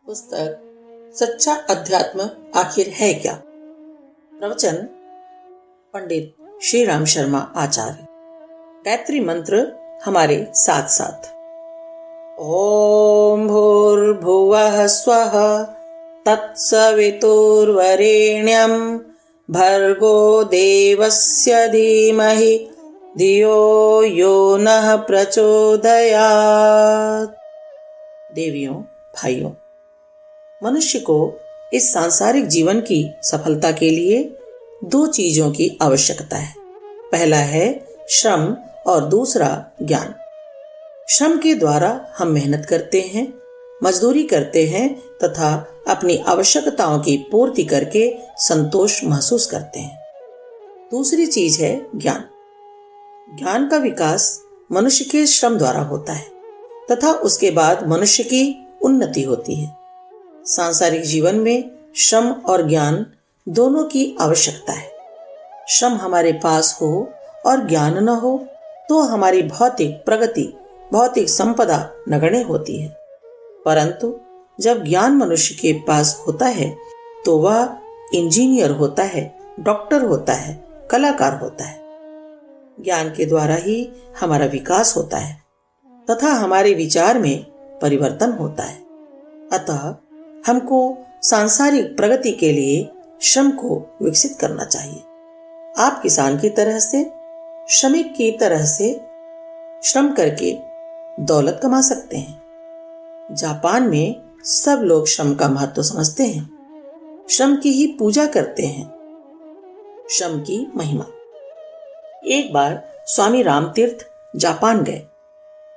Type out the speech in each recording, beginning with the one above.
पुस्तक सच्चा अध्यात्म आखिर है क्या? प्रवचन पंडित श्री राम शर्मा आचार्य। गायत्री मंत्र हमारे साथ साथ। ओम भूर्भुवः स्वः तत्सवितुर्वरेण्यं भर्गो देवस्य धीमहि धियो यो नः प्रचोदयात्। देवियों, भाइयों, मनुष्य को इस सांसारिक जीवन की सफलता के लिए दो चीजों की आवश्यकता है। पहला है श्रम और दूसरा ज्ञान। श्रम के द्वारा हम मेहनत करते हैं, मजदूरी करते हैं तथा अपनी आवश्यकताओं की पूर्ति करके संतोष महसूस करते हैं। दूसरी चीज है ज्ञान। ज्ञान का विकास मनुष्य के श्रम द्वारा होता है तथा उसके बाद मनुष्य की उन्नति होती है। सांसारिक जीवन में श्रम और ज्ञान दोनों की आवश्यकता है। श्रम हमारे पास हो और ज्ञान न हो तो हमारी भौतिक प्रगति, भौतिक संपदा नगण्य होती है। परंतु जब ज्ञान मनुष्य के पास होता है तो वह इंजीनियर होता है, डॉक्टर होता है, कलाकार होता है। ज्ञान के द्वारा ही हमारा विकास होता है तथा हमारे विचार में परिवर्तन होता है। अतः हमको सांसारिक प्रगति के लिए श्रम को विकसित करना चाहिए। आप किसान की तरह से, श्रमिक की तरह से श्रम करके दौलत कमा सकते हैं। जापान में सब लोग श्रम का महत्व समझते हैं, श्रम की ही पूजा करते हैं। श्रम की महिमा। एक बार स्वामी रामतीर्थ जापान गए।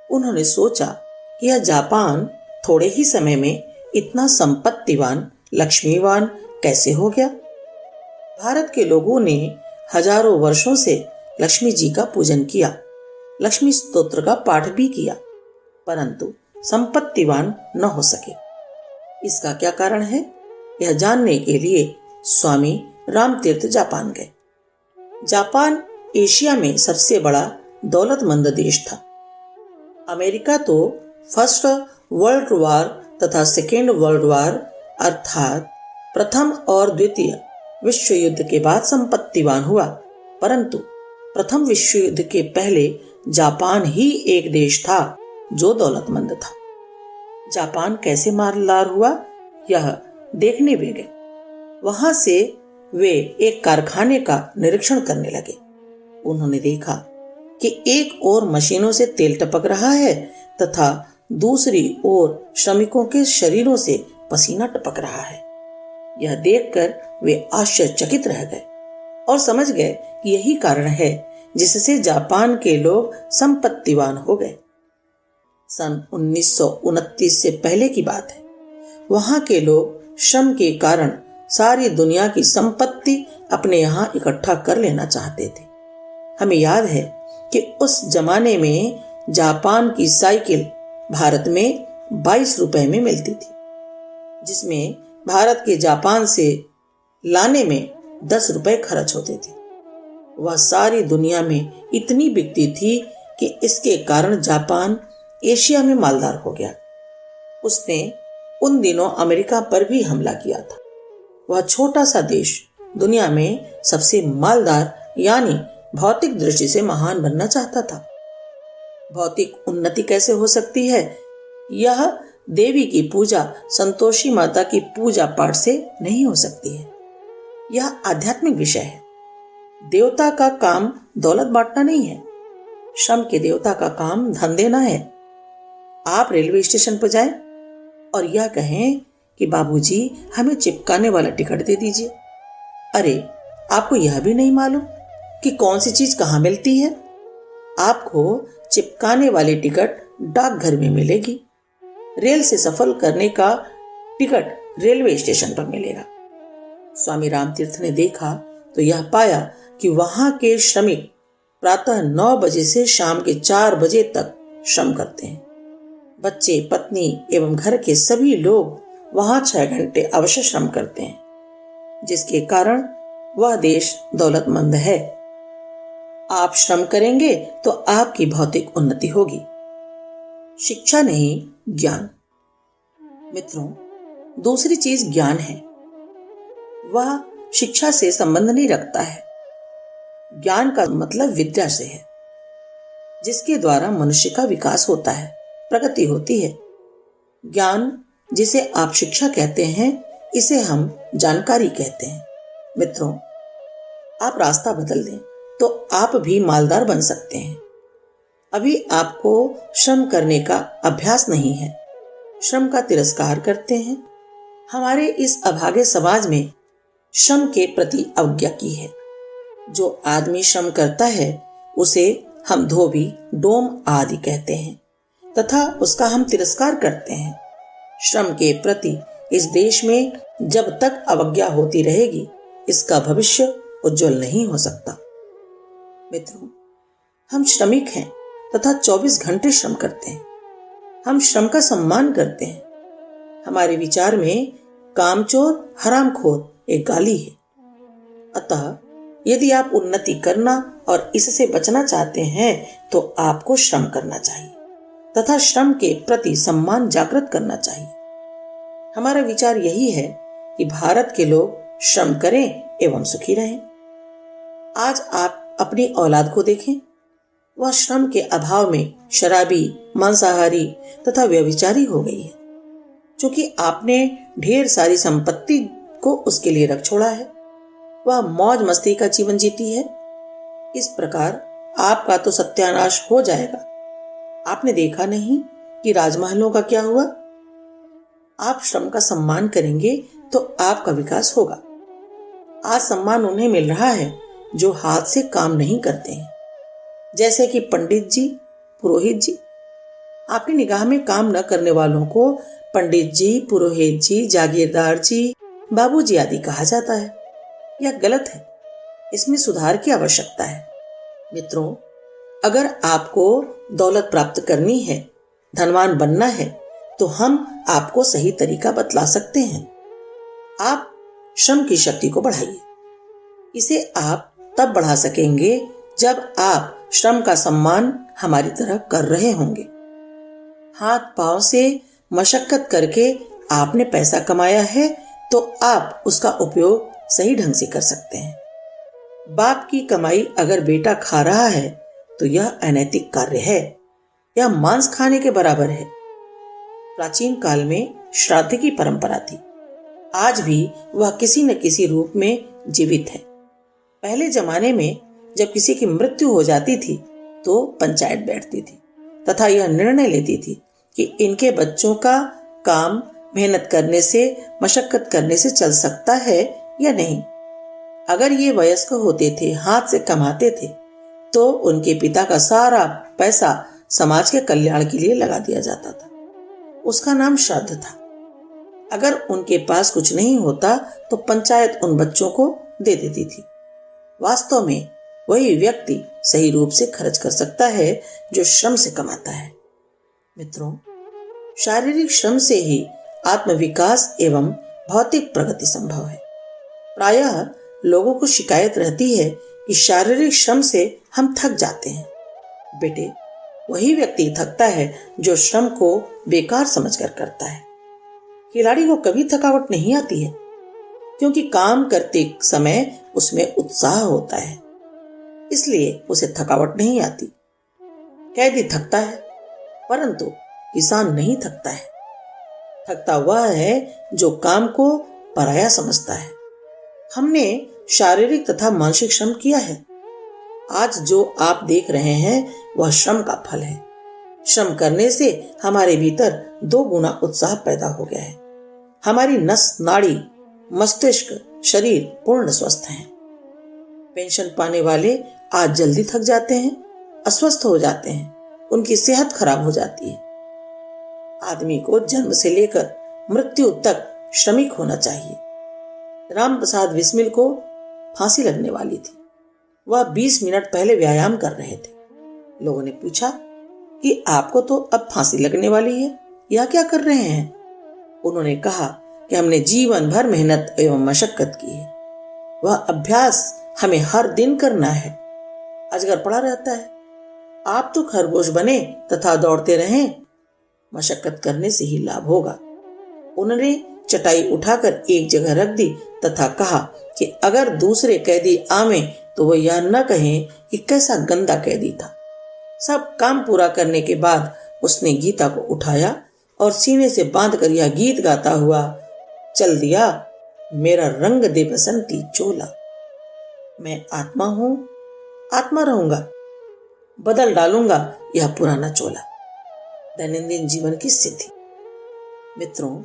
उन्होंने सोचा कि यह जापान थोड़े ही समय में इतना संपत्तिवान, लक्ष्मीवान कैसे हो गया। भारत के लोगों ने हजारों वर्षों से लक्ष्मी जी का पूजन किया, लक्ष्मी स्तोत्र का पाठ भी किया, परंतु संपत्तिवान न हो सके। इसका क्या कारण है, यह जानने के लिए स्वामी रामतीर्थ जापान गए। जापान एशिया में सबसे बड़ा दौलतमंद देश था। अमेरिका तो फर्स्ट वर्ल्ड वॉर तथा सेकेंड वर्ल्ड वॉर अर्थात प्रथम और द्वितीय विश्व युद्ध के बाद संपत्तिवान हुआ, परंतु प्रथम विश्व युद्ध के पहले जापान ही एक देश था जो दौलतमंद था। जापान कैसे मालदार हुआ, यह देखने वे गए। वहां से वे एक कारखाने का निरीक्षण करने लगे। उन्होंने देखा कि एक ओर मशीनों से तेल टपक रहा है तथा दूसरी ओर श्रमिकों के शरीरों से पसीना टपक रहा है। यह देखकर वे आश्चर्यचकित रह गए और समझ गए कि यही कारण है जिससे जापान के लोग संपत्तिवान हो गए। सन 1929 से पहले की बात है। वहां के लोग श्रम के कारण सारी दुनिया की संपत्ति अपने यहाँ इकट्ठा कर लेना चाहते थे। हमें याद है कि उस जमाने में जापान की साइकिल भारत में 22 रुपए में मिलती थी, जिसमें भारत के जापान से लाने में 10 रुपए खर्च होते थे। वह सारी दुनिया में इतनी बिकती थी कि इसके कारण जापान एशिया में मालदार हो गया। उसने उन दिनों अमेरिका पर भी हमला किया था। वह छोटा सा देश दुनिया में सबसे मालदार यानी भौतिक दृष्टि से महान बनना चाहता था। भौतिक उन्नति कैसे हो सकती है? यह देवी की पूजा, संतोषी माता की पूजा पाठ से नहीं हो सकती है। यह आध्यात्मिक विषय है। देवता का काम दौलत बांटना नहीं है। श्रम के देवता का काम धन देना है। आप रेलवे स्टेशन पर जाएं और यह कहें कि बाबूजी हमें चिपकाने वाला टिकट दे दीजिए। अरे, आपको यह भी नहीं मालूम कि कौन सी चीज कहाँ मिलती है। आपको चिपकाने वाली टिकट डाकघर में मिलेगी। रेल से सफर करने का टिकट रेलवे स्टेशन पर मिलेगा। स्वामी रामतीर्थ ने देखा तो यह पाया कि वहां के श्रमिक प्रातः 9 बजे से शाम के 4 बजे तक श्रम करते हैं। बच्चे, पत्नी एवं घर के सभी लोग वहां 6 घंटे अवश्य श्रम करते हैं, जिसके कारण वह देश दौलतमंद है। आप श्रम करेंगे तो आपकी भौतिक उन्नति होगी। शिक्षा नहीं, ज्ञान। मित्रों, दूसरी चीज ज्ञान है। वह शिक्षा से संबंध नहीं रखता है। ज्ञान का मतलब विद्या से है, जिसके द्वारा मनुष्य का विकास होता है, प्रगति होती है। ज्ञान जिसे आप शिक्षा कहते हैं, इसे हम जानकारी कहते हैं। मित्रों, आप रास्ता बदल दें तो आप भी मालदार बन सकते हैं। अभी आपको श्रम करने का अभ्यास नहीं है, श्रम का तिरस्कार करते हैं। हमारे इस अभागे समाज में श्रम के प्रति अवज्ञा की है। जो आदमी श्रम करता है उसे हम धोबी, डोम आदि कहते हैं तथा उसका हम तिरस्कार करते हैं। श्रम के प्रति इस देश में जब तक अवज्ञा होती रहेगी, इसका भविष्य उज्जवल नहीं हो सकता। मित्रों, हम श्रमिक हैं तथा 24 घंटे श्रम करते हैं। हम श्रम का सम्मान करते हैं। हमारे विचार में कामचोर, हरामखोर एक गाली है। अतः यदि आप उन्नति करना और इससे बचना चाहते हैं तो आपको श्रम करना चाहिए तथा श्रम के प्रति सम्मान जागृत करना चाहिए। हमारा विचार यही है कि भारत के लोग श्रम करें एवं सुखी रहें। आज आप अपनी औलाद को देखें, वह श्रम के अभाव में शराबी, मांसाहारी तथा व्यभिचारी हो गई है, क्योंकि आपने ढेर सारी संपत्ति को उसके लिए रख छोड़ा है। वह मौज मस्ती का जीवन जीती है। इस प्रकार आपका तो सत्यानाश हो जाएगा। आपने देखा नहीं कि राजमहलों का क्या हुआ? आप श्रम का सम्मान करेंगे तो आपका विकास होगा। आज सम्मान उन्हें मिल रहा है जो हाथ से काम नहीं करते हैं, जैसे कि पंडित जी, पुरोहित जी। आपकी निगाह में काम न करने वालों को पंडित जी, पुरोहित जी, जागीरदार जी, बाबूजी आदि कहा जाता है। यह गलत है। इसमें सुधार की आवश्यकता है। मित्रों, अगर आपको दौलत प्राप्त करनी है, धनवान बनना है, तो हम आपको सही तरीका बतला सकते हैं। आप श्रम की शक्ति को बढ़ाइए। इसे आप तब बढ़ा सकेंगे जब आप श्रम का सम्मान हमारी तरह कर रहे होंगे। हाथ पांव से मशक्कत करके आपने पैसा कमाया है तो आप उसका उपयोग सही ढंग से कर सकते हैं। बाप की कमाई अगर बेटा खा रहा है तो यह अनैतिक कार्य है। यह मांस खाने के बराबर है। प्राचीन काल में श्राद्ध की परंपरा थी। आज भी वह किसी न किसी रूप में जीवित है। पहले जमाने में जब किसी की मृत्यु हो जाती थी तो पंचायत बैठती थी तथा यह निर्णय लेती थी कि इनके बच्चों का काम मेहनत करने से, मशक्कत करने से चल सकता है या नहीं। अगर ये वयस्क होते थे, हाथ से कमाते थे, तो उनके पिता का सारा पैसा समाज के कल्याण के लिए लगा दिया जाता था। उसका नाम श्राद्ध था। अगर उनके पास कुछ नहीं होता तो पंचायत उन बच्चों को दे देती थी। वास्तव में वही व्यक्ति सही रूप से खर्च कर सकता है जो श्रम से कमाता है। मित्रों, शारीरिक श्रम से ही आत्मविकास एवं भौतिक प्रगति संभव है। प्रायः लोगों को शिकायत रहती है कि शारीरिक श्रम से हम थक जाते हैं। बेटे, वही व्यक्ति थकता है जो श्रम को बेकार समझकर करता है। खिलाड़ी को कभी थकावट नहीं आती है, क्योंकि काम करते समय उसमें उत्साह होता है, इसलिए उसे थकावट नहीं आती। कैदी थकता है, परंतु किसान नहीं थकता है। थकता वह है जो काम को पराया समझता है। हमने शारीरिक तथा मानसिक श्रम किया है। आज जो आप देख रहे हैं वह श्रम का फल है। श्रम करने से हमारे भीतर 2 गुना उत्साह पैदा हो गया है। हमारी नस, नाड़ी, मस्तिष्क, शरीर पूर्ण स्वस्थ हैं। पेंशन पाने वाले आज जल्दी थक जाते हैं, अस्वस्थ हो जाते हैं, उनकी सेहत खराब हो जाती है। आदमी को जन्म से लेकर मृत्यु तक श्रमिक होना चाहिए। राम प्रसाद बिस्मिल को फांसी लगने वाली थी। वह 20 मिनट पहले व्यायाम कर रहे थे। लोगों ने पूछा कि आपको तो अब फांसी लगने वाली है, यह क्या कर रहे हैं? उन्होंने कहा कि हमने जीवन भर मेहनत एवं मशक्कत की है। वह अभ्यास हमें हर दिन करना है। अजगर पड़ा रहता है। आप तो खरगोश बने तथा दौड़ते रहें। मशक्कत करने से ही लाभ होगा। उन्होंने चटाई उठाकर एक जगह रख दी तथा कहा कि अगर दूसरे कैदी आवे तो वो यह न कहें कि कैसा गंदा कैदी था। सब काम पूरा करने के बाद उसने गीता को उठाया और सीने से बांधकर यह गीत गाता हुआ चल दिया, मेरा रंग दे बसंती चोला, मैं आत्मा हूं, आत्मा रहूंगा, बदल डालूंगा यह पुराना चोला। दैनंदिन जीवन की स्थिति। मित्रों,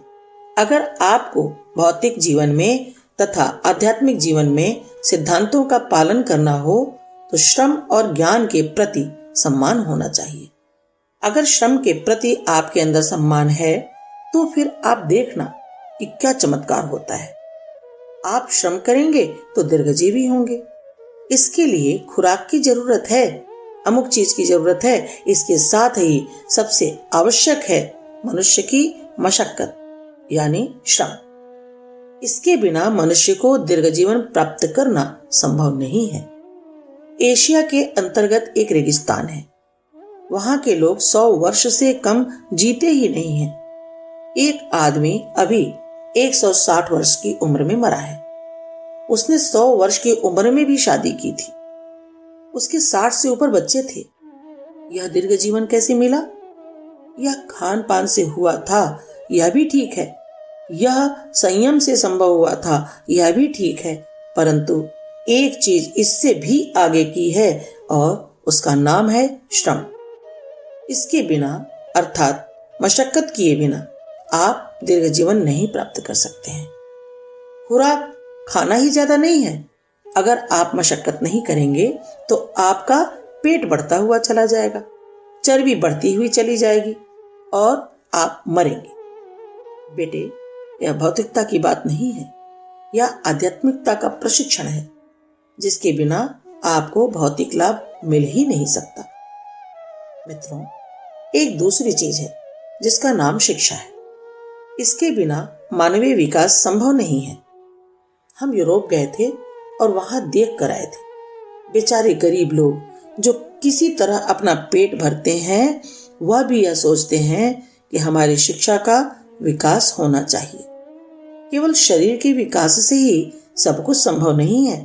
अगर आपको भौतिक जीवन में तथा आध्यात्मिक जीवन में सिद्धांतों का पालन करना हो तो श्रम और ज्ञान के प्रति सम्मान होना चाहिए। अगर श्रम के प्रति आपके अंदर सम्मान है तो फिर आप देखना कि क्या चमत्कार होता है। आप श्रम करेंगे तो दीर्घजीवी होंगे। इसके लिए खुराक की जरूरत है, अमुक चीज की जरूरत है। इसके साथ ही सबसे आवश्यक है मनुष्य की मशक्कत यानी श्रम। इसके बिना मनुष्य को दीर्घ जीवन प्राप्त करना संभव नहीं है। एशिया के अंतर्गत एक रेगिस्तान है। वहां के लोग 100 वर्ष से कम जीते ही नहीं हैं। एक आदमी अभी 160 वर्ष की उम्र में मरा है। उसने 100 वर्ष की उम्र में भी शादी की थी। उसके 60 से ऊपर बच्चे थे। यह दीर्घ जीवन कैसे मिला? यह खान पान से हुआ था, यह भी ठीक है। यह संयम से संभव हुआ था, यह भी ठीक है। परंतु एक चीज इससे भी आगे की है और उसका नाम है श्रम। इसके बिना अर्थात मशक्कत किए बिना आप दीर्घ जीवन नहीं प्राप्त कर सकते हैं। खुराक खाना ही ज्यादा नहीं है। अगर आप मशक्कत नहीं करेंगे तो आपका पेट बढ़ता हुआ चला जाएगा, चर्बी बढ़ती हुई चली जाएगी और आप मरेंगे। बेटे, यह भौतिकता की बात नहीं है, यह आध्यात्मिकता का प्रशिक्षण है जिसके बिना आपको भौतिक लाभ मिल ही नहीं सकता। मित्रों, एक दूसरी चीज है जिसका नाम शिक्षा है। इसके बिना मानवीय विकास संभव नहीं है। हम यूरोप गए थे और वहां देख कर आए थे। बेचारे गरीब लोग जो किसी तरह अपना पेट भरते हैं, वह भी यह सोचते हैं कि हमारी शिक्षा का विकास होना चाहिए। केवल शरीर के विकास से ही सब कुछ संभव नहीं है।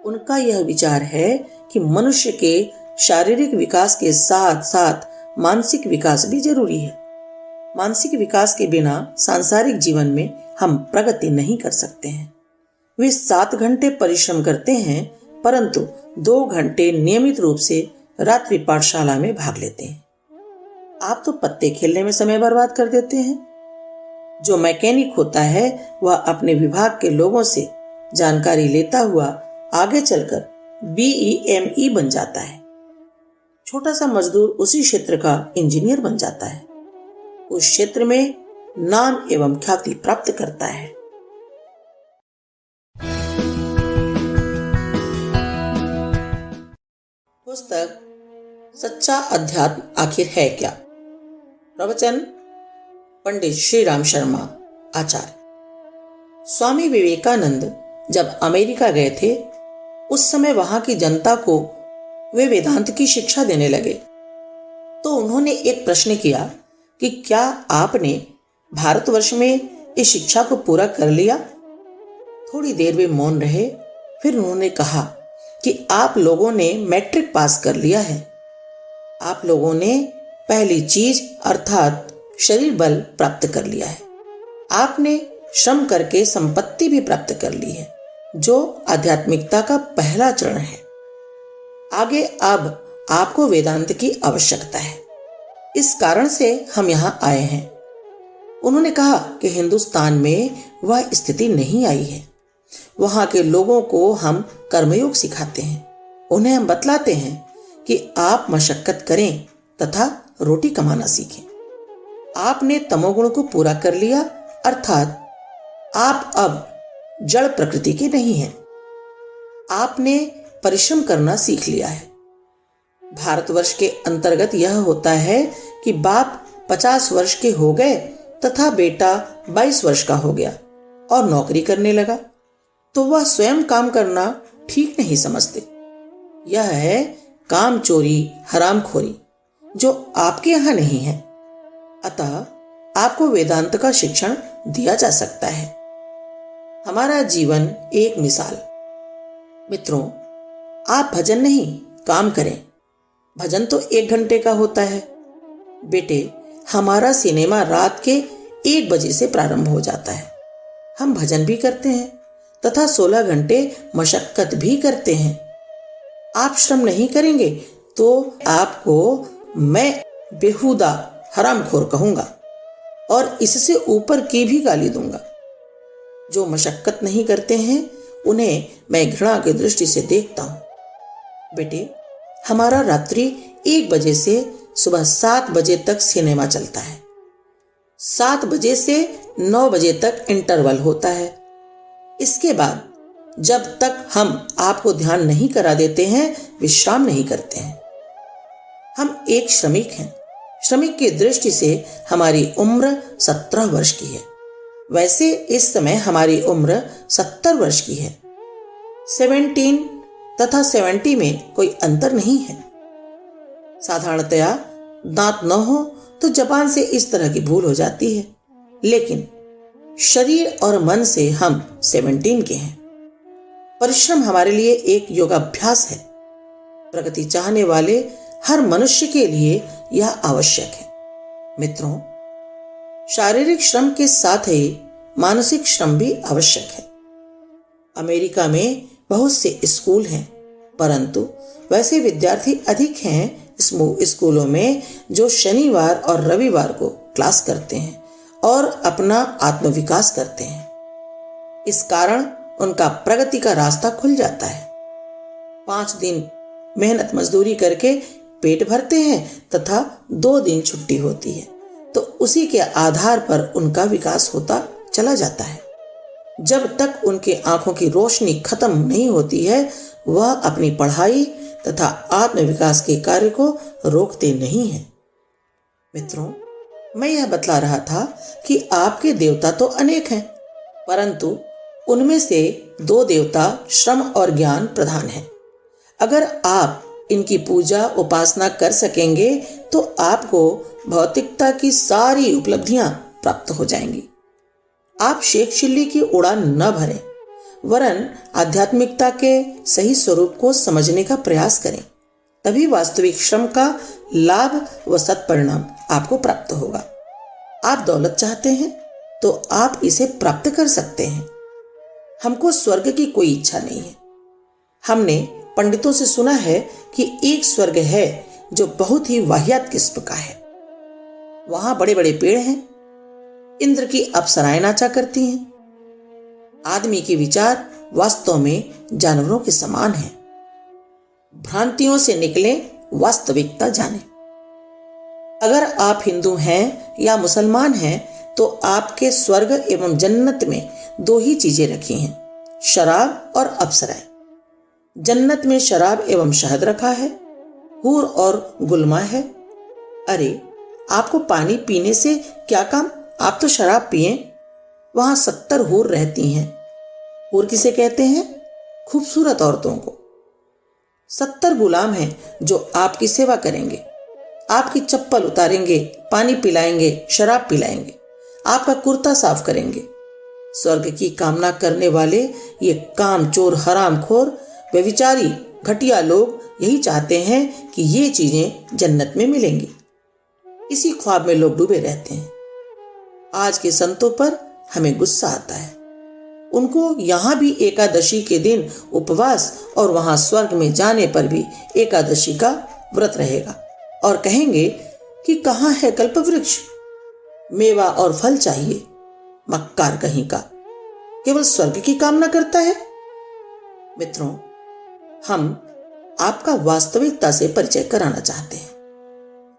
उनका यह विचार है कि मनुष्य के शारीरिक विकास के साथ साथ मानसिक विकास भी जरूरी है। मानसिक विकास के बिना सांसारिक जीवन में हम प्रगति नहीं कर सकते हैं। वे 7 घंटे परिश्रम करते हैं परंतु 2 घंटे नियमित रूप से रात्रि पाठशाला में भाग लेते हैं। आप तो पत्ते खेलने में समय बर्बाद कर देते हैं। जो मैकेनिक होता है वह अपने विभाग के लोगों से जानकारी लेता हुआ आगे चलकर BEME बन जाता है। छोटा सा मजदूर उसी क्षेत्र का इंजीनियर बन जाता है, उस क्षेत्र में नाम एवं ख्याति प्राप्त करता है। पुस्तक सच्चा अध्यात्म आखिर है क्या? प्रवचन पंडित श्री राम शर्मा आचार्य। स्वामी विवेकानंद जब अमेरिका गए थे उस समय वहां की जनता को वे वेदांत की शिक्षा देने लगे तो उन्होंने एक प्रश्न किया कि क्या आपने भारतवर्ष में इस शिक्षा को पूरा कर लिया? थोड़ी देर वे मौन रहे, फिर उन्होंने कहा कि आप लोगों ने मैट्रिक पास कर लिया है। आप लोगों ने पहली चीज अर्थात शरीर बल प्राप्त कर लिया है। आपने श्रम करके संपत्ति भी प्राप्त कर ली है, जो आध्यात्मिकता का पहला चरण है। आगे अब आपको वेदांत की आवश्यकता है। इस कारण से हम यहाँ आए हैं। उन्होंने कहा कि हिंदुस्तान में वह स्थिति नहीं आई है। वहां के लोगों को हम कर्मयोग सिखाते हैं। उन्हें हम बतलाते हैं कि आप मशक्कत करें तथा रोटी कमाना सीखें। आपने तमोगुण को पूरा कर लिया अर्थात आप अब जड़ प्रकृति के नहीं हैं। आपने परिश्रम करना सीख लिया है। भारतवर्ष के अंतर्गत यह होता है कि बाप 50 वर्ष के हो गए तथा बेटा 22 वर्ष का हो गया और नौकरी करने लगा तो वह स्वयं काम करना ठीक नहीं समझते। यह है काम चोरी, हरामखोरी, जो आपके यहाँ नहीं है। अतः आपको वेदांत का शिक्षण दिया जा सकता है। हमारा जीवन एक मिसाल। मित्रों, आप भजन नहीं काम करें। भजन तो 1 घंटे का होता है। बेटे, हमारा सिनेमा रात के 1 बजे से प्रारंभ हो जाता है। हम भजन भी करते हैं तथा 16 घंटे मशक्कत भी करते हैं। आप श्रम नहीं करेंगे तो आपको मैं बेहुदा हरामखोर कहूंगा और इससे ऊपर की भी गाली दूंगा। जो मशक्कत नहीं करते हैं उन्हें मैं घृणा की दृष्टि से देखता हूं। बेटे, हमारा रात्रि 1 बजे से सुबह 7 बजे तक सिनेमा चलता है। 7 बजे से 9 बजे तक इंटरवल होता है। इसके बाद जब तक हम आपको ध्यान नहीं करा देते हैं, विश्राम नहीं करते हैं। हम एक श्रमिक हैं। श्रमिक की दृष्टि से हमारी उम्र 17 वर्ष की है। वैसे इस समय हमारी उम्र 70 वर्ष की है। 17 तथा 70 में कोई अंतर नहीं है। साधारणतया दांत न हो तो जबान से इस तरह की भूल हो जाती है, लेकिन शरीर और मन से हम 17 के हैं। परिश्रम हमारे लिए एक योगाभ्यास है। प्रगति चाहने वाले हर मनुष्य के लिए यह आवश्यक है। मित्रों, शारीरिक श्रम के साथ ही मानसिक श्रम भी आवश्यक है। अमेरिका में बहुत से स्कूल हैं, परंतु वैसे विद्यार्थी अधिक हैं स्कूलों में जो शनिवार और रविवार को क्लास करते हैं और अपना आत्मविकास करते हैं। इस कारण उनका प्रगति का रास्ता खुल जाता है। 5 दिन मेहनत मजदूरी करके पेट भरते हैं तथा 2 दिन छुट्टी होती है, तो उसी के आधार पर उनका विकास होता चला जाता है। जब तक उनके आंखों की रोशनी खत्म नहीं होती है, वह अपनी पढ़ाई तथा आत्मविकास के कार्य को रोकते नहीं हैं। मित्रों, मैं यह बतला रहा था कि आपके देवता तो अनेक हैं, परंतु उनमें से 2 देवता श्रम और ज्ञान प्रधान हैं। अगर आप इनकी पूजा उपासना कर सकेंगे तो आपको भौतिकता की सारी उपलब्धियां प्राप्त हो जाएंगी। आप शेख चिल्ली की उड़ान न भरें, वरन आध्यात्मिकता के सही स्वरूप को समझने का प्रयास करें। तभी वास्तविक श्रम का लाभ व सत्परिणाम आपको प्राप्त होगा। आप दौलत चाहते हैं तो आप इसे प्राप्त कर सकते हैं। हमको स्वर्ग की कोई इच्छा नहीं है। हमने पंडितों से सुना है कि एक स्वर्ग है जो बहुत ही वाहियात किस्म का है। वहां बड़े बड़े पेड़ हैं, इंद्र की अप्सराएं नाचा करती हैं। आदमी के विचार वास्तव में जानवरों के समान हैं। भ्रांतियों से निकले, वास्तविकता जाने। अगर आप हिंदू हैं या मुसलमान हैं तो आपके स्वर्ग एवं जन्नत में 2 ही चीजें रखी हैं, शराब और अप्सराएं। जन्नत में शराब एवं शहद रखा है, हूर और गुलमा है। अरे, आपको पानी पीने से क्या काम, आप तो शराब पिए। वहां 70 हूर रहती हैं। हूर किसे कहते हैं? खूबसूरत औरतों को। 70 गुलाम हैं जो आपकी सेवा करेंगे, आपकी चप्पल उतारेंगे, पानी पिलाएंगे, शराब पिलाएंगे, आपका कुर्ता साफ करेंगे। स्वर्ग की कामना करने वाले ये कामचोर, हरामखोर, व्यभिचारी, घटिया लोग यही चाहते हैं कि ये चीजें जन्नत में मिलेंगी। इसी ख्वाब में लोग डूबे रहते हैं। आज के संतों पर हमें गुस्सा आता है। उनको यहाँ भी एकादशी के दिन उपवास और वहां स्वर्ग में जाने पर भी एकादशी का व्रत रहेगा और कहेंगे कि कहाँ है कल्पवृक्ष, मेवा और फल चाहिए। मक्कार कहीं का, केवल स्वर्ग की कामना करता है। मित्रों, हम आपका वास्तविकता से परिचय कराना चाहते हैं।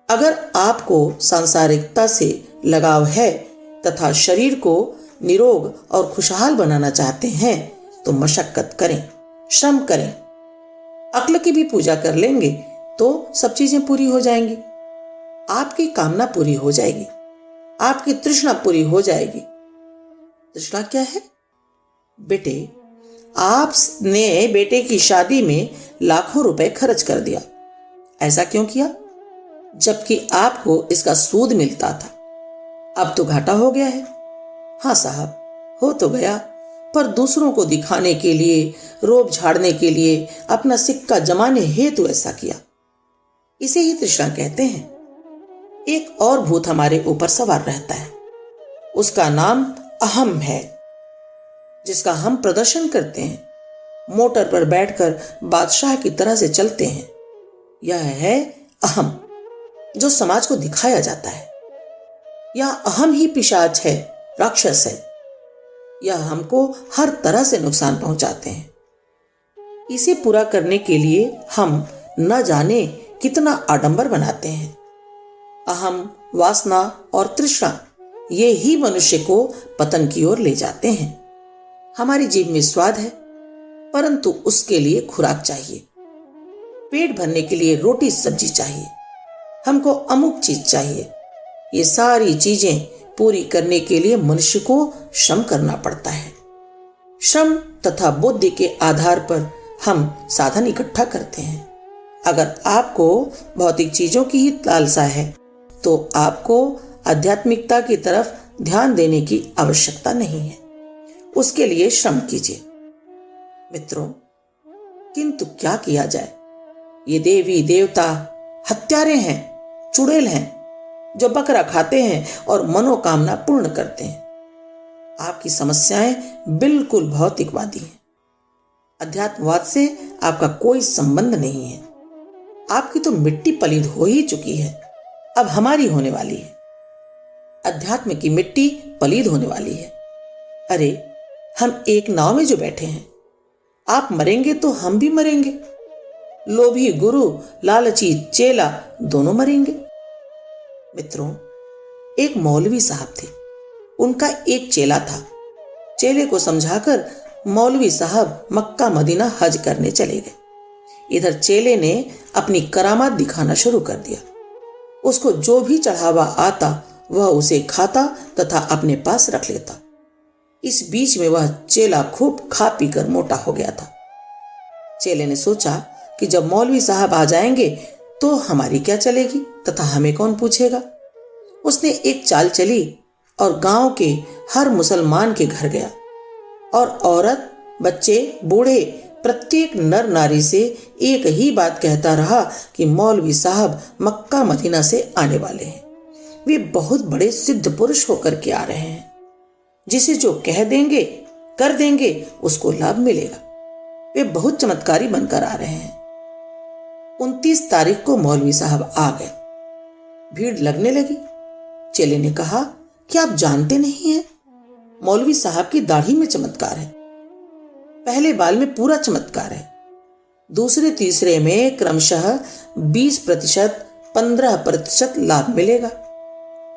अगर आपको सांसारिकता से लगाव है तथा शरीर को निरोग और खुशहाल बनाना चाहते हैं तो मशक्कत करें, श्रम करें। अक्ल की भी पूजा कर लेंगे तो सब चीजें पूरी हो जाएंगी। आपकी कामना पूरी हो जाएगी, आपकी तृष्णा पूरी हो जाएगी। तृष्णा क्या है? बेटे, आपने बेटे की शादी में लाखों रुपए खर्च कर दिया। ऐसा क्यों किया? जबकि आपको इसका सूद मिलता था। अब तो घाटा हो गया है। हाँ साहब, हो तो गया, पर दूसरों को दिखाने के लिए, रोब झाड़ने के लिए, अपना सिक्का जमाने हेतु ऐसा किया। इसे ही तृष्णा कहते हैं। एक और भूत हमारे ऊपर सवार रहता है। उसका नाम अहम है, जिसका हम प्रदर्शन करते हैं। मोटर पर बैठकर बादशाह की तरह से चलते हैं। यह है अहम, जो समाज को दिखाया जाता है। यह अहम ही पिशाच है, राक्षस है। यह हमको हर तरह से नुकसान पहुंचाते हैं। इसे पूरा करने के लिए हम न जाने कितना आडंबर बनाते हैं। अहम, वासना और तृष्णा, ये ही मनुष्य को पतन की ओर ले जाते हैं। हमारी जीभ में स्वाद है, परंतु उसके लिए खुराक चाहिए। पेट भरने के लिए रोटी सब्जी चाहिए। हमको अमुक चीज चाहिए। ये सारी चीजें पूरी करने के लिए मनुष्य को श्रम करना पड़ता है। श्रम तथा बुद्धि के आधार पर हम साधन इकट्ठा करते हैं। अगर आपको भौतिक चीजों की ही लालसा है तो आपको आध्यात्मिकता की तरफ ध्यान देने की आवश्यकता नहीं है। उसके लिए श्रम कीजिए। मित्रों, किंतु क्या किया जाए? ये देवी देवता हत्यारे हैं, चुड़ैल हैं, जो बकरा खाते हैं और मनोकामना पूर्ण करते हैं। आपकी समस्याएं बिल्कुल भौतिकवादी हैं। अध्यात्मवाद से आपका कोई संबंध नहीं है। आपकी तो मिट्टी पलीद हो ही चुकी है, अब हमारी होने वाली है। अध्यात्म की मिट्टी पलीद होने वाली है। अरे, हम एक नाव में जो बैठे हैं, आप मरेंगे तो हम भी मरेंगे। लोभी गुरु, लालची चेला, दोनों मरेंगे। मित्रों, एक मौलवी साहब थे। उनका एक चेला था। चेले को समझाकर मौलवी साहब मक्का मदीना हज करने चले गए। इधर चेले ने अपनी करामात दिखाना शुरू कर दिया। उसको जो भी चढ़ावा आता वह उसे खाता तथा अपने पास रख लेता। इस बीच में वह चेला खूब खा पीकर मोटा हो गया था। चेले ने सोचा कि जब मौलवी साहब आ जाएंगे तो हमारी क्या चलेगी तथा हमें कौन पूछेगा। उसने एक चाल चली और गांव के हर मुसलमान के घर गया और औरत, बच्चे, बूढ़े, प्रत्येक नर नारी से एक ही बात कहता रहा कि मौलवी साहब मक्का मदीना से आने वाले हैं। वे बहुत बड़े सिद्ध पुरुष होकर के आ रहे हैं। जिसे जो कह देंगे, कर देंगे, उसको लाभ मिलेगा। वे बहुत चमत्कारी बनकर आ रहे हैं। 29 तारीख को मौलवी साहब आ गए। भीड़ लगने लगी। चेले ने कहा कि आप जानते नहीं हैं, मौलवी साहब की दाढ़ी में चमत्कार है। पहले बाल में पूरा चमत्कार है। दूसरे तीसरे में क्रमशः 20%, 15% लाभ मिलेगा।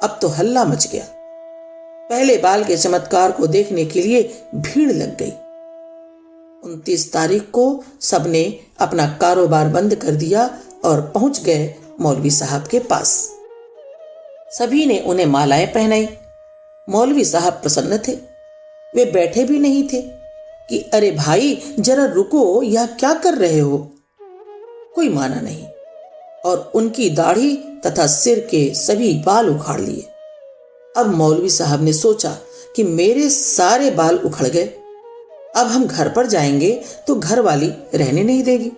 अब तो हल्ला मच गया। पहले बाल के चमत्कार को देखने के लिए भीड़ लग गई। 29 तारीख को सबने अपना कारोबार बंद कर दिया और पहुंच गए मौलवी साहब के पास। सभी ने उन्हें मालाएं पहनाई। मौलवी साहब प्रसन्न थे। वे बैठे भी नहीं थे कि अरे भाई जरा रुको, यह क्या कर रहे हो। कोई माना नहीं और उनकी दाढ़ी तथा सिर के सभी बाल उखाड़ लिए। अब मौलवी साहब ने सोचा कि मेरे सारे बाल उखड़ गए, अब हम घर पर जाएंगे तो घर वाली रहने नहीं देगी,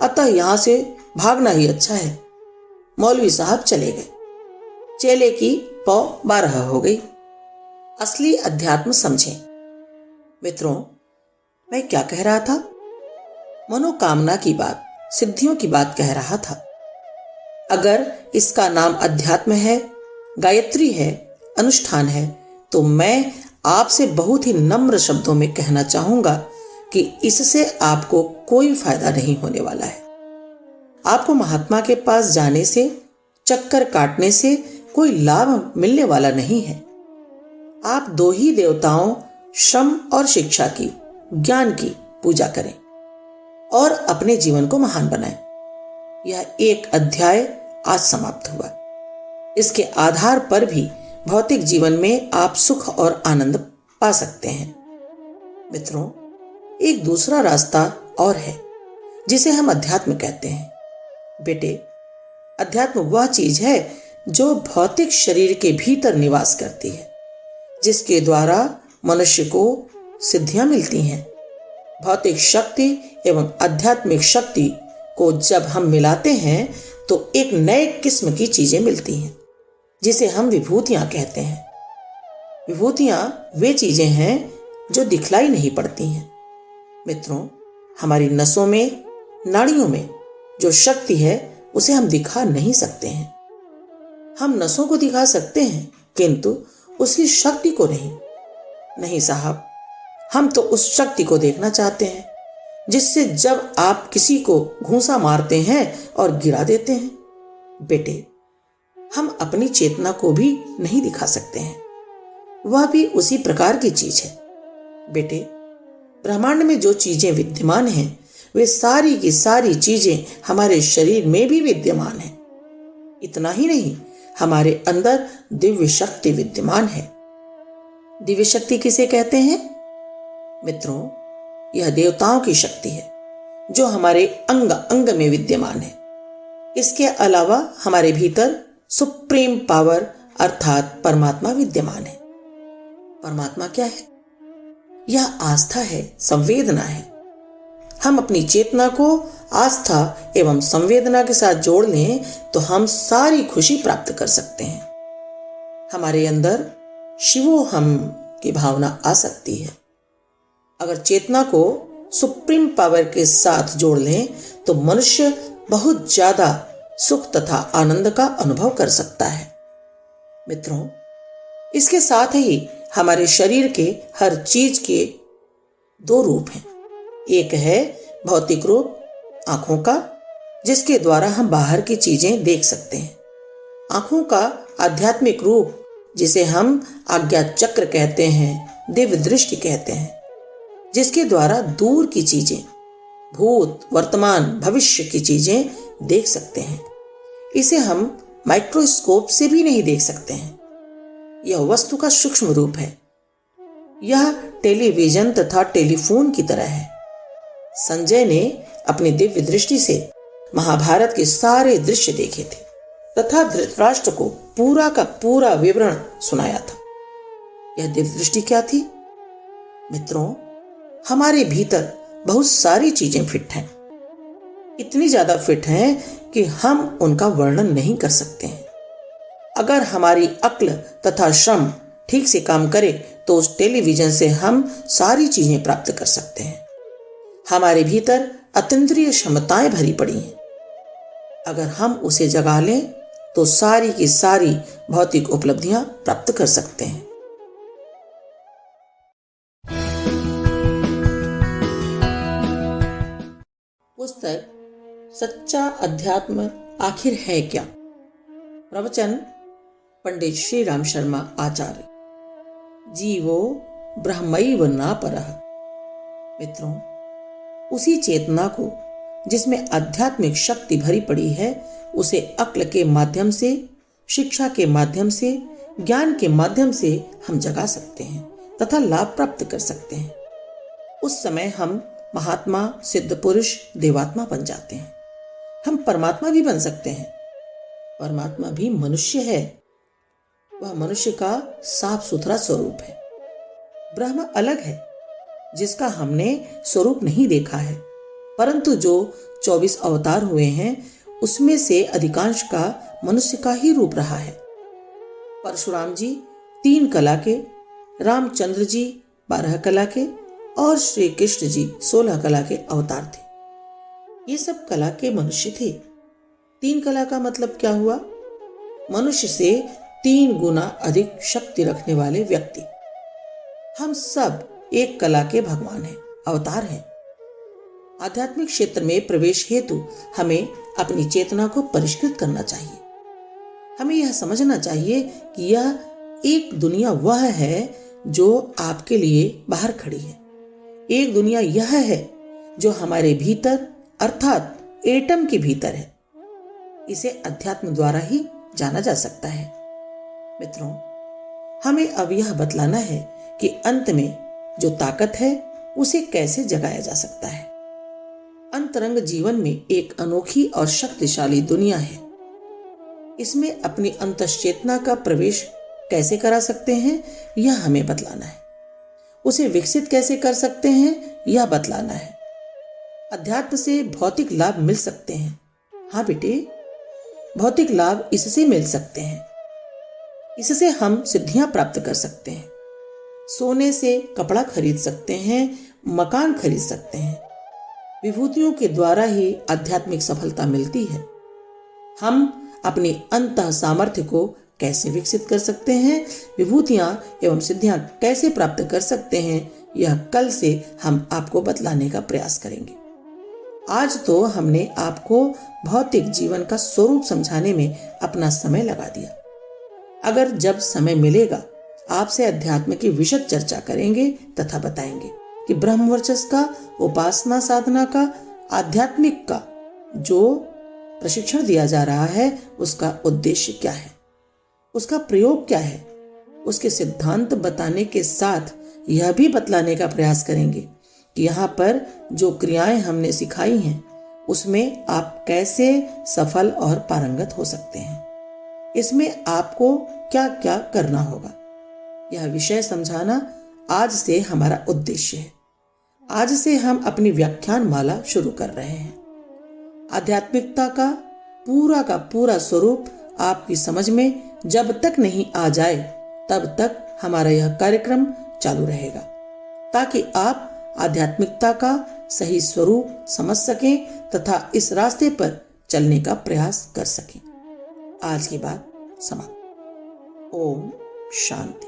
अतः यहां से भागना ही अच्छा है। मौलवी साहब चले गए। चेले की पौ 12 हो गई। असली अध्यात्म समझें। मित्रों, मैं क्या कह रहा था? मनोकामना की बात, सिद्धियों की बात कह रहा था। अगर इसका नाम अध्यात्म है, गायत्री है, अनुष्ठान है, तो मैं आपसे बहुत ही नम्र शब्दों में कहना चाहूंगा कि इससे आपको कोई फायदा नहीं होने वाला है। आपको महात्मा के पास जाने से, चक्कर काटने से कोई लाभ मिलने वाला नहीं है। आप 2 ही देवताओं, श्रम और शिक्षा की, ज्ञान की पूजा करें और अपने जीवन को महान बनाएं। यह एक अध्याय आज समाप्त हुआ। इसके आधार पर भी भौतिक जीवन में आप सुख और आनंद पा सकते हैं। मित्रों, एक दूसरा रास्ता और है जिसे हम अध्यात्म कहते हैं। बेटे, अध्यात्म वह चीज है जो भौतिक शरीर के भीतर निवास करती है, जिसके द्वारा मनुष्य को सिद्धियां मिलती हैं। भौतिक शक्ति एवं आध्यात्मिक शक्ति को जब हम मिलाते हैं तो एक नए किस्म की चीजें मिलती हैं, जिसे हम विभूतियां कहते हैं। विभूतियां वे चीजें हैं जो दिखलाई नहीं पड़ती हैं। मित्रों, हमारी नसों में, नाड़ियों में जो शक्ति है उसे हम दिखा नहीं सकते हैं। हम नसों को दिखा सकते हैं किंतु उसकी शक्ति को नहीं। नहीं साहब, हम तो उस शक्ति को देखना चाहते हैं जिससे जब आप किसी को घूंसा मारते हैं और गिरा देते हैं। बेटे, हम अपनी चेतना को भी नहीं दिखा सकते हैं, वह भी उसी प्रकार की चीज है। बेटे, ब्रह्मांड में जो चीजें विद्यमान हैं वे सारी की सारी चीजें हमारे शरीर में भी विद्यमान हैं। इतना ही नहीं, हमारे अंदर दिव्य शक्ति विद्यमान है। दिव्य शक्ति किसे कहते हैं? मित्रों, यह देवताओं की शक्ति है जो हमारे अंग अंग में विद्यमान है। इसके अलावा हमारे भीतर सुप्रीम पावर अर्थात परमात्मा विद्यमान है। परमात्मा क्या है? यह आस्था है, संवेदना है। हम अपनी चेतना को आस्था एवं संवेदना के साथ जोड़ लें तो हम सारी खुशी प्राप्त कर सकते हैं। हमारे अंदर शिवोहम की भावना आ सकती है। अगर चेतना को सुप्रीम पावर के साथ जोड़ लें तो मनुष्य बहुत ज्यादा सुख तथा आनंद का अनुभव कर सकता है। मित्रों, इसके साथ ही हमारे शरीर के हर चीज के दो रूप हैं। एक है भौतिक रूप, आंखों का, जिसके द्वारा हम बाहर की चीजें देख सकते हैं। आंखों का आध्यात्मिक रूप, जिसे हम आज्ञा चक्र कहते हैं, दिव्य दृष्टि कहते हैं, जिसके द्वारा दूर की चीजें, भूत, वर्तमान, भविष्य की चीजें देख सकते हैं। इसे हम माइक्रोस्कोप से भी नहीं देख सकते हैं। यह वस्तु का सूक्ष्म रूप है। यह टेलीविजन तथा टेलीफोन की तरह है। संजय ने अपनी दिव्य दृष्टि से महाभारत के सारे दृश्य देखे थे तथा धृतराष्ट्र को पूरा का पूरा विवरण सुनाया था। यह दिव्य दृष्टि क्या थी? मित्रों, हमारे भीतर बहुत सारी चीजें फिट हैं। इतनी ज्यादा फिट हैं कि हम उनका वर्णन नहीं कर सकते हैं। अगर हमारी अक्ल तथा श्रम ठीक से काम करे तो उस टेलीविजन से हम सारी चीजें प्राप्त कर सकते हैं। हमारे भीतर अतीन्द्रिय क्षमताएं भरी पड़ी हैं। अगर हम उसे जगा लें तो सारी की सारी भौतिक उपलब्धियां प्राप्त कर सकते हैं। पुस्तक सच्चा अध्यात्म आखिर है क्या? प्रवचन पंडित श्री राम शर्मा आचार्य। जीवो ब्रह्मैव न परः। मित्रों, उसी चेतना को जिसमें आध्यात्मिक शक्ति भरी पड़ी है उसे अक्ल के माध्यम से, शिक्षा के माध्यम से, ज्ञान के माध्यम से हम जगा सकते हैं तथा लाभ प्राप्त कर सकते हैं। उस समय हम महात्मा, सिद्ध पुरुष, देवात्मा बन जाते हैं। हम परमात्मा भी बन सकते हैं। परमात्मा भी मनुष्य है। वह मनुष्य का साफ सुथरा स्वरूप है। ब्रह्म अलग है, जिसका हमने स्वरूप नहीं देखा है, परंतु जो 24 अवतार हुए हैं उसमें से अधिकांश का मनुष्य का ही रूप रहा है। परशुराम जी 3 कला के, रामचंद्र जी 12 कला के और श्री कृष्ण जी 16 कला के अवतार थे। ये सब कला के मनुष्य थे। 3 कला का मतलब क्या हुआ? मनुष्य से 3 गुना अधिक शक्ति रखने वाले व्यक्ति। हम सब एक कला के भगवान हैं, अवतार हैं। आध्यात्मिक क्षेत्र में प्रवेश हेतु हमें अपनी चेतना को परिष्कृत करना चाहिए। हमें यह समझना चाहिए कि यह एक दुनिया वह है जो आपके लिए बाहर खड़ी है। एक दुनिया यह है जो हमारे भीतर अर्थात एटम के भीतर है। इसे अध्यात्म द्वारा ही जाना जा सकता है। मित्रों, हमें अब यह बतलाना है कि अंत में जो ताकत है उसे कैसे जगाया जा सकता है। अंतरंग जीवन में एक अनोखी और शक्तिशाली दुनिया है। इसमें अपनी अंतश्चेतना का प्रवेश कैसे करा सकते हैं यह हमें बतलाना है। उसे विकसित कैसे कर सकते हैं यह बतलाना है। अध्यात्म से भौतिक लाभ मिल सकते हैं। हाँ बेटे, भौतिक लाभ इससे मिल सकते हैं। इससे हम सिद्धियां प्राप्त कर सकते हैं। सोने से कपड़ा खरीद सकते हैं, मकान खरीद सकते हैं। विभूतियों के द्वारा ही आध्यात्मिक सफलता मिलती है। हम अपनी अंतः सामर्थ्य को कैसे विकसित कर सकते हैं, विभूतियां एवं सिद्धियां कैसे प्राप्त कर सकते हैं, यह कल से हम आपको बतलाने का प्रयास करेंगे। आज तो हमने आपको भौतिक जीवन का स्वरूप समझाने में अपना समय लगा दिया। अगर जब समय मिलेगा आपसे अध्यात्म की विशद चर्चा करेंगे तथा बताएंगे कि ब्रह्मवर्चस्व का, उपासना साधना का, आध्यात्मिक का जो प्रशिक्षण दिया जा रहा है उसका उद्देश्य क्या है, उसका प्रयोग क्या है। उसके सिद्धांत बताने के साथ यह भी बतलाने का प्रयास करेंगे कि यहाँ पर जो क्रियाएं हमने सिखाई हैं उसमें आप कैसे सफल और पारंगत हो सकते हैं। इसमें आपको क्या क्या करना होगा, यह विषय समझाना आज से हमारा उद्देश्य है। आज से हम अपनी व्याख्यान माला शुरू कर रहे हैं। आध्यात्मिकता का पूरा स्वरूप आपकी समझ में जब तक नहीं आ जाए तब तक हमारा यह कार्यक्रम चालू रहेगा, ताकि आप आध्यात्मिकता का सही स्वरूप समझ सकें तथा इस रास्ते पर चलने का प्रयास कर सकें। आज की बात समाप्त। ओम शांति।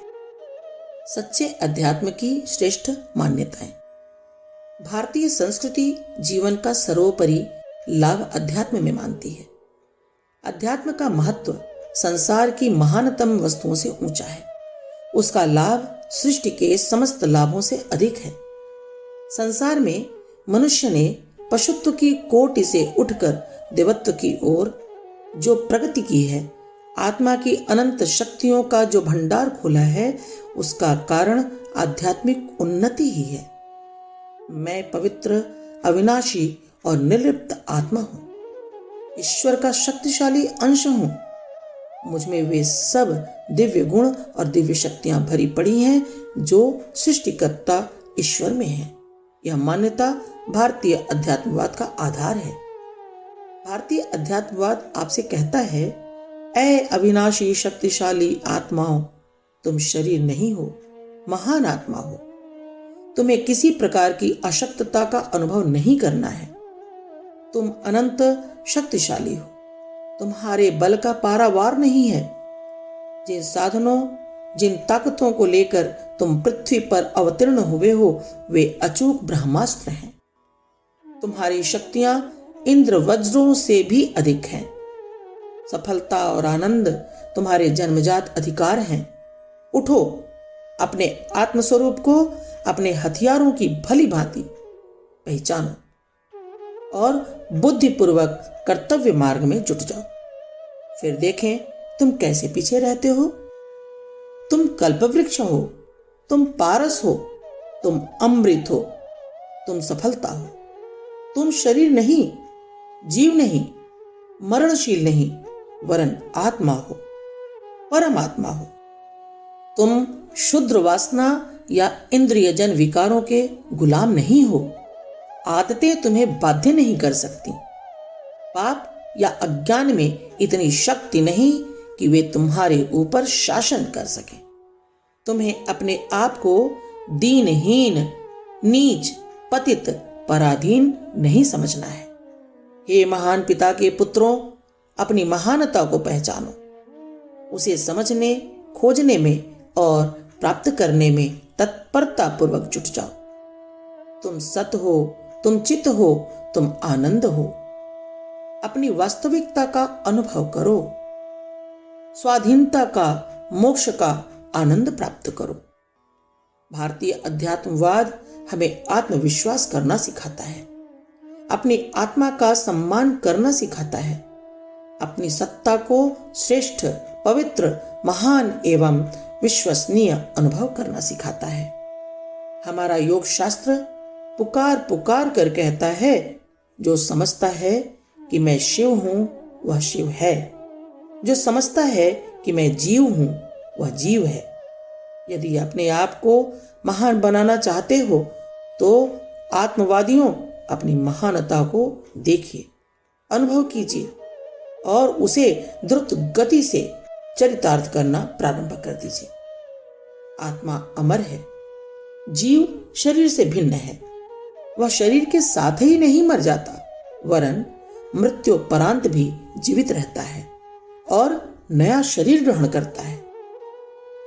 सच्चे अध्यात्म की श्रेष्ठ मान्यताएं। भारतीय संस्कृति जीवन का सर्वोपरि लाभ अध्यात्म में मानती है। अध्यात्म का महत्व संसार की महानतम वस्तुओं से ऊंचा है। उसका लाभ सृष्टि के समस्त लाभों से अधिक है। संसार में मनुष्य ने पशुत्व की कोटि से उठकर देवत्व की ओर जो प्रगति की है, आत्मा की अनंत शक्तियों का जो भंडार खोला है, उसका कारण आध्यात्मिक उन्नति ही है। मैं पवित्र, अविनाशी और निर्लिप्त आत्मा हूं, ईश्वर का शक्तिशाली अंश हूं। मुझ में वे सब दिव्य गुण और दिव्य शक्तियां भरी पड़ी हैं जो सृष्टिकर्ता ईश्वर में है। यह मान्यता भारतीय अध्यात्मवाद का आधार है। भारतीय अध्यात्मवाद आपसे कहता है, ऐ अविनाशी शक्तिशाली आत्माओं, तुम शरीर नहीं हो, महान आत्मा हो। तुम्हें किसी प्रकार की अशक्तता का अनुभव नहीं करना है। तुम अनंत शक्तिशाली हो। तुम्हारे बल का पारावार नहीं है। जिन साधनों, जिन ताकतों को लेकर तुम पृथ्वी पर अवतीर्ण हुए हो, वे अचूक ब्रह्मास्त्र हैं। तुम्हारी शक्तियां इंद्र वज्रों से भी अधिक हैं। सफलता और आनंद तुम्हारे जन्मजात अधिकार हैं। उठो, अपने आत्मस्वरूप को अपने हथियारों की भली भांति पहचानो और बुद्धिपूर्वक कर्तव्य मार्ग में जुट जाओ। फिर देखें तुम कैसे पीछे रहते हो। तुम कल्पवृक्ष हो, तुम पारस हो, तुम अमृत हो, तुम सफलता हो। तुम शरीर नहीं, जीव नहीं, मरणशील नहीं, वरन आत्मा हो, परमात्मा हो। तुम शुद्र वासना या इंद्रियजन विकारों के गुलाम नहीं हो। आदतें तुम्हें बाध्य नहीं कर सकती। पाप या अज्ञान में इतनी शक्ति नहीं कि वे तुम्हारे ऊपर शासन कर सके। तुम्हें अपने आप को दीनहीन, नीच, पतित, पराधीन नहीं समझना है। हे महान पिता के पुत्रों, अपनी महानता को पहचानो। उसे समझने, खोजने में और प्राप्त करने में तत्परता पूर्वक जुट जाओ। तुम सत हो, तुम चित हो, तुम आनंद हो। अपनी वास्तविकता का अनुभव करो। स्वाधीनता का, मोक्ष का आनंद प्राप्त करो। भारतीय अध्यात्मवाद हमें आत्मविश्वास करना सिखाता है, अपनी आत्मा का सम्मान करना सिखाता है, अपनी सत्ता को श्रेष्ठ, पवित्र, महान एवं विश्वसनीय अनुभव करना सिखाता है। हमारा योग शास्त्र पुकार पुकार कर कहता है, जो समझता है कि मैं शिव हूं वह शिव है। जो समझता है कि मैं जीव हूं वह जीव है। यदि अपने आप को महान बनाना चाहते हो तो आत्मवादियों अपनी महानता को देखिए, अनुभव कीजिए और उसे द्रुत गति से चरितार्थ करना प्रारंभ कर दीजिए। आत्मा अमर है, जीव शरीर से भिन्न है। वह शरीर के साथ ही नहीं मर जाता, वरन मृत्योपरांत भी जीवित रहता है और नया शरीर ग्रहण करता है।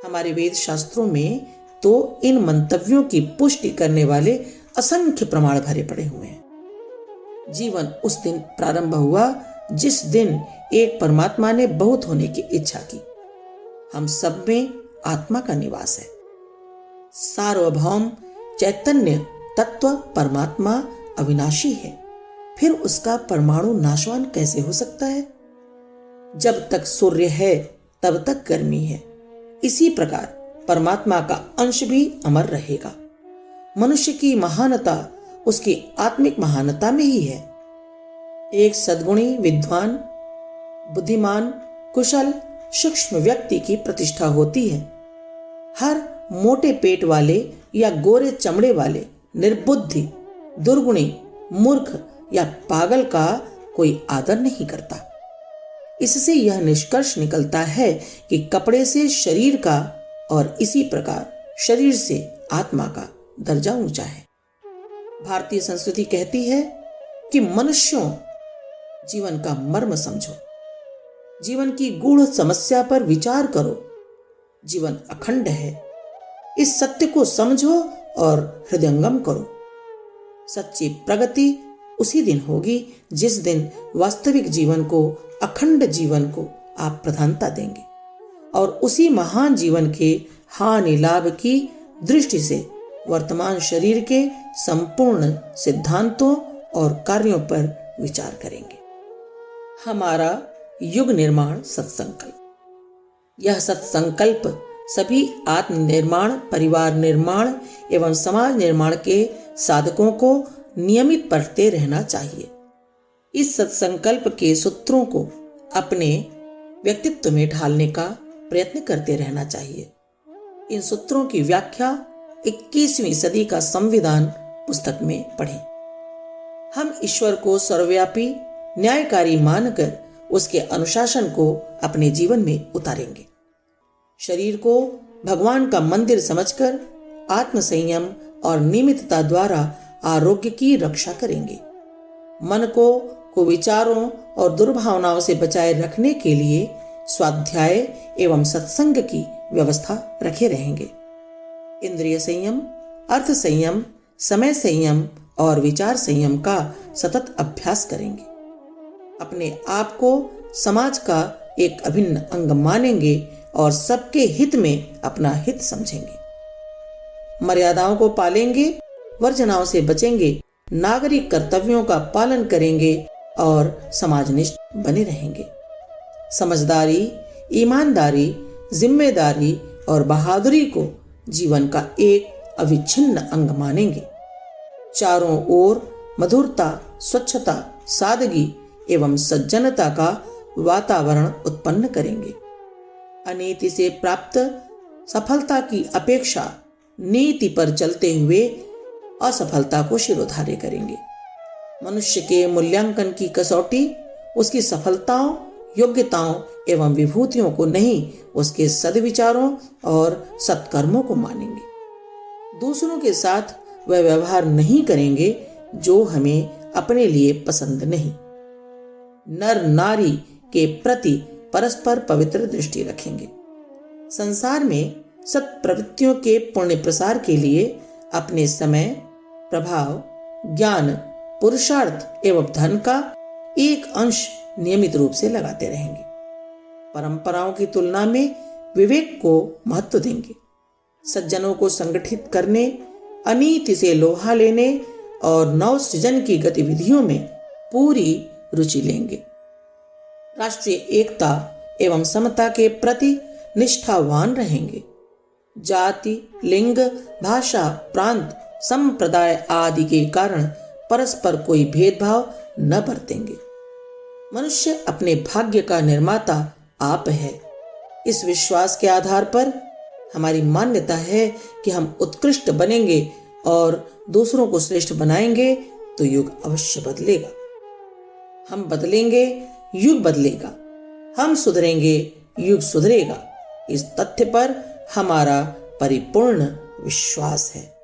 हमारे वेद शास्त्रों में तो इन मंतव्यों की पुष्टि करने वाले असंख्य प्रमाण भरे पड़े हुए हैं। जीवन उस दिन प्रारंभ हुआ जिस दिन एक परमात्मा ने बहुत होने की इच्छा की। हम सब में आत्मा का निवास है। सार्वभौम चैतन्य तत्व परमात्मा अविनाशी है, फिर उसका परमाणु नाशवान कैसे हो सकता है? जब तक सूर्य है तब तक गर्मी है। इसी प्रकार परमात्मा का अंश भी अमर रहेगा। मनुष्य की महानता उसकी आत्मिक महानता में ही है। एक सद्गुणी, विद्वान, बुद्धिमान, कुशल, सूक्ष्म व्यक्ति की प्रतिष्ठा होती है। हर मोटे पेट वाले या गोरे चमड़े वाले, निर्बुद्धि, दुर्गुणी, मूर्ख या पागल का कोई आदर नहीं करता। इससे यह निष्कर्ष निकलता है कि कपड़े से शरीर का और इसी प्रकार शरीर से आत्मा का दर्जा ऊंचा है। भारतीय संस्कृति कहती है कि मनुष्यों, जीवन का मर्म समझो, जीवन की गूढ़ समस्या पर विचार करो। जीवन अखंड है, इस सत्य को समझो और हृदयंगम करो। सच्ची प्रगति उसी दिन होगी जिस दिन वास्तविक जीवन को, अखंड जीवन को आप प्रधानता देंगे और उसी महान जीवन के हानि लाभ की दृष्टि से वर्तमान शरीर के संपूर्ण सिद्धांतों और कार्यों पर विचार करेंगे। हमारा युग निर्माण सत्संकल्प। यह सत्संकल्प सभी आत्मनिर्माण, परिवार निर्माण एवं समाज निर्माण के साधकों को नियमित पढ़ते रहना चाहिए। इस सत्संकल्प के सूत्रों को अपने व्यक्तित्व में ढालने का प्रयत्न करते रहना चाहिए। इन सूत्रों की व्याख्या 21वीं सदी का संविधान पुस्तक में पढ़ें। हम ईश्वर को सर्वव्यापी, न्यायकारी मानकर उसके अनुशासन को अपने जीवन में उतारेंगे। शरीर को भगवान का मंदिर समझकर आत्मसंयम और नियमितता द्वारा आरोग्य की रक्षा करेंगे। मन को कुविचारों और दुर्भावनाओं से बचाए रखने के लिए स्वाध्याय एवं सत्संग की व्यवस्था रखे रहेंगे। इंद्रिय संयम, अर्थ संयम, समय संयम और विचार संयम का सतत अभ्यास करेंगे। अपने आप को समाज का एक अभिन्न अंग मानेंगे और सबके हित में अपना हित समझेंगे। मर्यादाओं को पालेंगे, वर्जनाओं से बचेंगे, नागरिक कर्तव्यों का पालन करेंगे और समाजनिष्ठ बने रहेंगे। समझदारी, ईमानदारी, जिम्मेदारी और बहादुरी को जीवन का एक अविच्छिन्न अंग मानेंगे। चारों ओर मधुरता, स्वच्छता, सादगी एवं सज्जनता का वातावरण उत्पन्न करेंगे। अनीति से प्राप्त सफलता की अपेक्षा नीति पर चलते हुए असफलता को शिरोधार्य करेंगे। मनुष्य के मूल्यांकन की कसौटी उसकी सफलताओं, योग्यताओं एवं विभूतियों को नहीं, उसके सद्विचारों और सत्कर्मों को मानेंगे। दूसरों के साथ वह व्यवहार नहीं करेंगे जो हमें अपने लिए पसंद नहीं। नर नारी के प्रति परस्पर पवित्र दृष्टि रखेंगे। संसार में सत् प्रवृत्तियों के पुण्य प्रसार के लिए अपने समय, प्रभाव, ज्ञान, पुरुषार्थ एवं धन का एक अंश नियमित रूप से लगाते रहेंगे। परंपराओं की तुलना में विवेक को महत्व देंगे। सज्जनों को संगठित करने, अनीति से लोहा लेने और नव सृजन की गतिविधियों में पूरी रुचि लेंगे। राष्ट्रीय एकता एवं समता के प्रति निष्ठावान रहेंगे। जाति, लिंग, भाषा, प्रांत, संप्रदाय आदि के कारण परस्पर कोई भेदभाव न बरतेंगे। मनुष्य अपने भाग्य का निर्माता आप है। इस विश्वास के आधार पर हमारी मान्यता है कि हम उत्कृष्ट बनेंगे और दूसरों को श्रेष्ठ बनाएंगे तो युग अवश्य बदलेगा। हम बदलेंगे, युग बदलेगा। हम सुधरेंगे, युग सुधरेगा। इस तथ्य पर हमारा परिपूर्ण विश्वास है।